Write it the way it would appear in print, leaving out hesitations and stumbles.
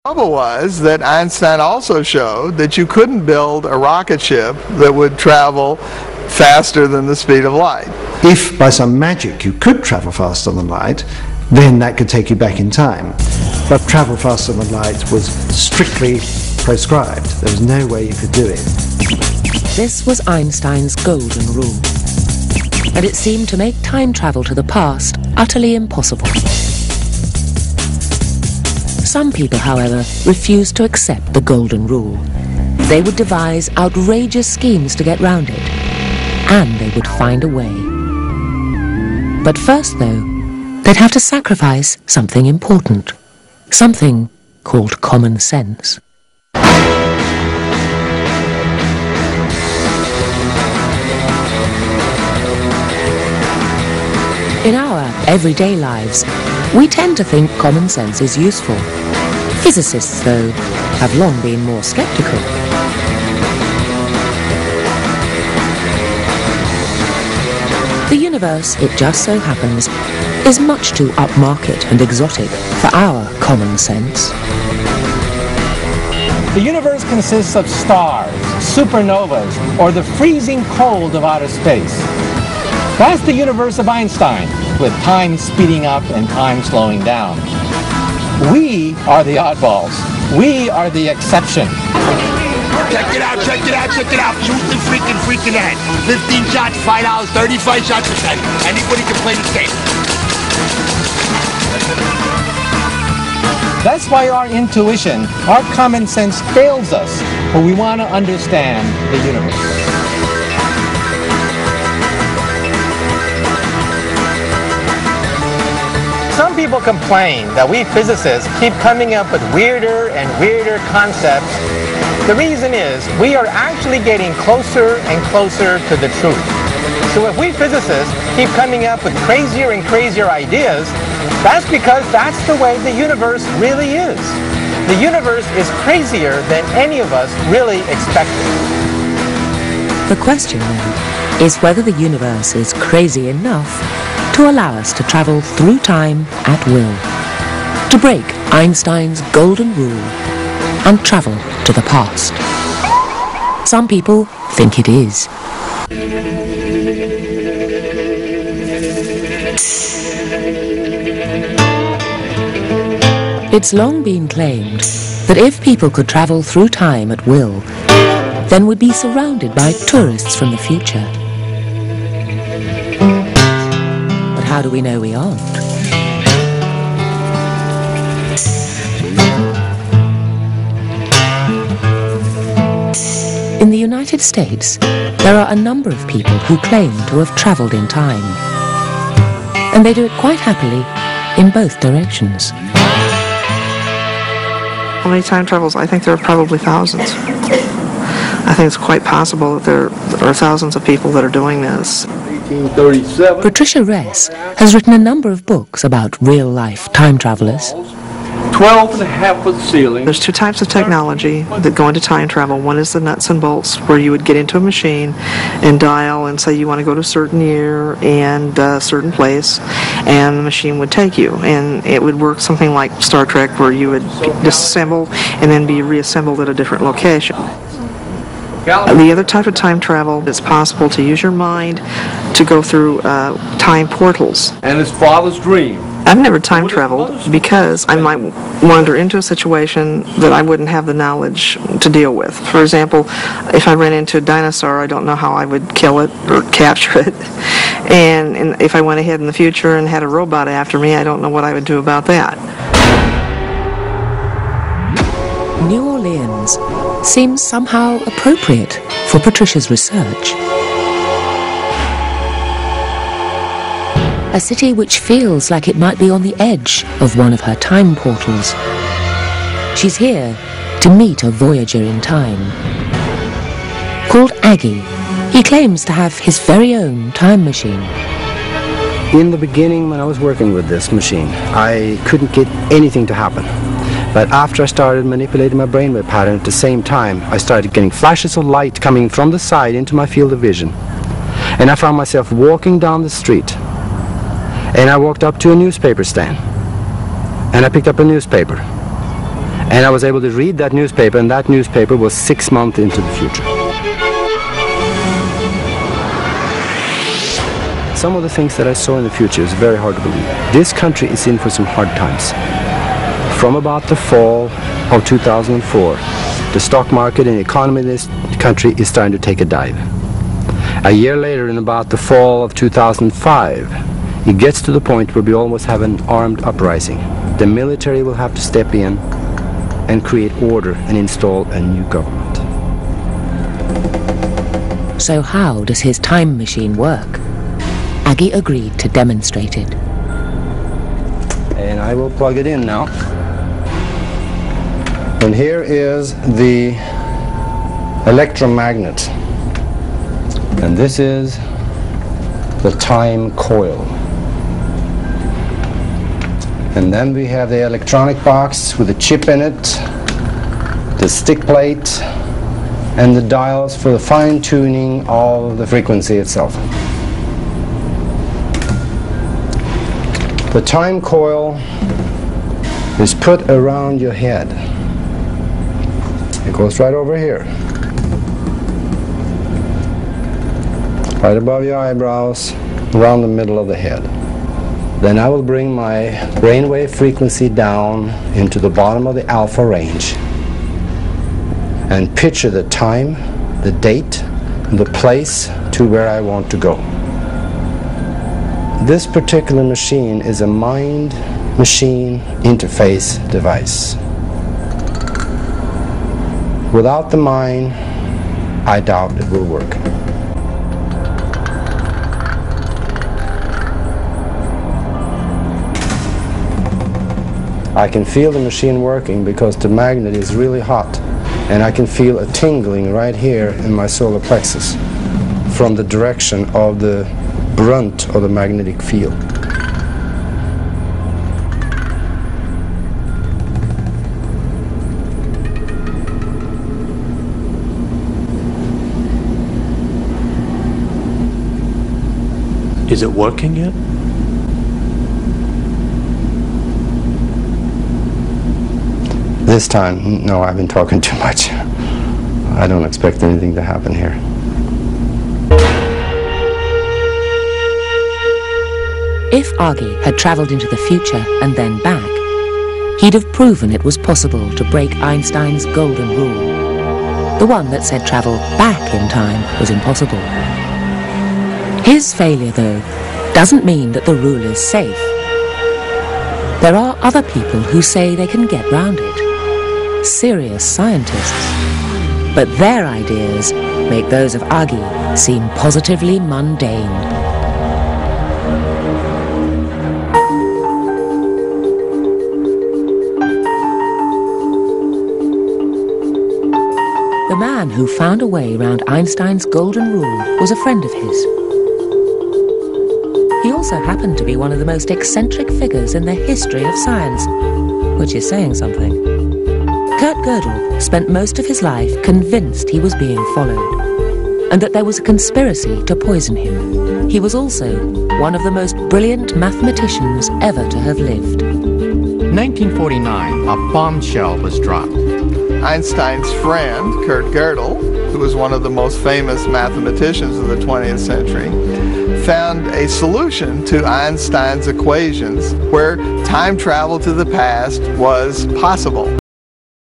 trouble was that Einstein also showed that you couldn't build a rocket ship that would travel faster than the speed of light. If by some magic you could travel faster than light, then that could take you back in time. But travel faster than light was strictly proscribed. There was no way you could do it. This was Einstein's golden rule, and it seemed to make time travel to the past utterly impossible. Some people, however, refused to accept the golden rule. They would devise outrageous schemes to get round it, and they would find a way. But first, though, they'd have to sacrifice something important, something called common sense. In our everyday lives, we tend to think common sense is useful. Physicists, though, have long been more skeptical. The universe, it just so happens, is much too upmarket and exotic for our common sense. The universe consists of stars, supernovas, or the freezing cold of outer space. That's the universe of Einstein, with time speeding up and time slowing down. We are the oddballs. We are the exception. Check it out, check it out, check it out. Houston freaking that. 15 shots, $5, 35 shots a second. Anybody can play the game. That's why our intuition, our common sense fails us when we want to understand the universe. Some people complain that we physicists keep coming up with weirder and weirder concepts. The reason is we are actually getting closer and closer to the truth. So if we physicists keep coming up with crazier and crazier ideas, that's because that's the way the universe really is. The universe is crazier than any of us really expected. The question, then, is whether the universe is crazy enough to allow us to travel through time at will, to break Einstein's golden rule and travel to the past. Some people think it is. It's long been claimed that if people could travel through time at will, then we'd be surrounded by tourists from the future. But how do we know we aren't? In the United States, there are a number of people who claim to have travelled in time. And they do it quite happily in both directions. How many time travels? I think there are probably thousands. I think it's quite possible that there are thousands of people that are doing this. 1837. Patricia Ress has written a number of books about real-life time travellers. 12.5 ceiling. There's two types of technology that go into time travel. One is the nuts and bolts, where you would get into a machine and dial and say you want to go to a certain year and a certain place, and the machine would take you. And it would work something like Star Trek, where you would disassemble and then be reassembled at a different location. The other type of time travel, it's possible to use your mind to go through time portals. And his father's dream. I've never time traveled because I might wander into a situation that I wouldn't have the knowledge to deal with. For example, if I ran into a dinosaur, I don't know how I would kill it or capture it. And if I went ahead in the future and had a robot after me, I don't know what I would do about that. New Orleans seems somehow appropriate for Patricia's research. A city which feels like it might be on the edge of one of her time portals. She's here to meet a voyager in time. Called Aggie, he claims to have his very own time machine. In the beginning, when I was working with this machine, I couldn't get anything to happen. But after I started manipulating my brainwave pattern at the same time, I started getting flashes of light coming from the side into my field of vision. And I found myself walking down the street. And I walked up to a newspaper stand, and I picked up a newspaper, And I was able to read that newspaper, and that newspaper was 6 months into the future. Some of the things that I saw in the future is very hard to believe. This country is in for some hard times. From about the fall of 2004, the stock market and the economy in this country is starting to take a dive. A year later, in about the fall of 2005, it gets to the point where we almost have an armed uprising. The military will have to step in and create order and install a new government. So how does his time machine work? Aggie agreed to demonstrate it. And I will plug it in now. And here is the electromagnet. And this is the time coil. And then we have the electronic box with a chip in it, the stick plate, and the dials for the fine-tuning of the frequency itself. The time coil is put around your head. It goes right over here, right above your eyebrows, around the middle of the head. Then I will bring my brainwave frequency down into the bottom of the alpha range and picture the time, the date, and the place to where I want to go. This particular machine is a mind-machine interface device. Without the mind, I doubt it will work. I can feel the machine working because the magnet is really hot, and I can feel a tingling right here in my solar plexus from the direction of the brunt of the magnetic field. Is it working yet? This time, no, I've been talking too much. I don't expect anything to happen here. If Augie had travelled into the future and then back, he'd have proven it was possible to break Einstein's golden rule, the one that said travel back in time was impossible. His failure, though, doesn't mean that the rule is safe. There are other people who say they can get round it, serious scientists, but their ideas make those of Augie seem positively mundane. The man who found a way round Einstein's golden rule was a friend of his. He also happened to be one of the most eccentric figures in the history of science, which is saying something. Kirk Girdle spent most of his life convinced he was being followed, and that there was a conspiracy to poison him. He was also one of the most brilliant mathematicians ever to have lived. 1949, a bombshell was dropped. Einstein's friend, Kirk Girdle, who was one of the most famous mathematicians of the 20th century, found a solution to Einstein's equations where time travel to the past was possible.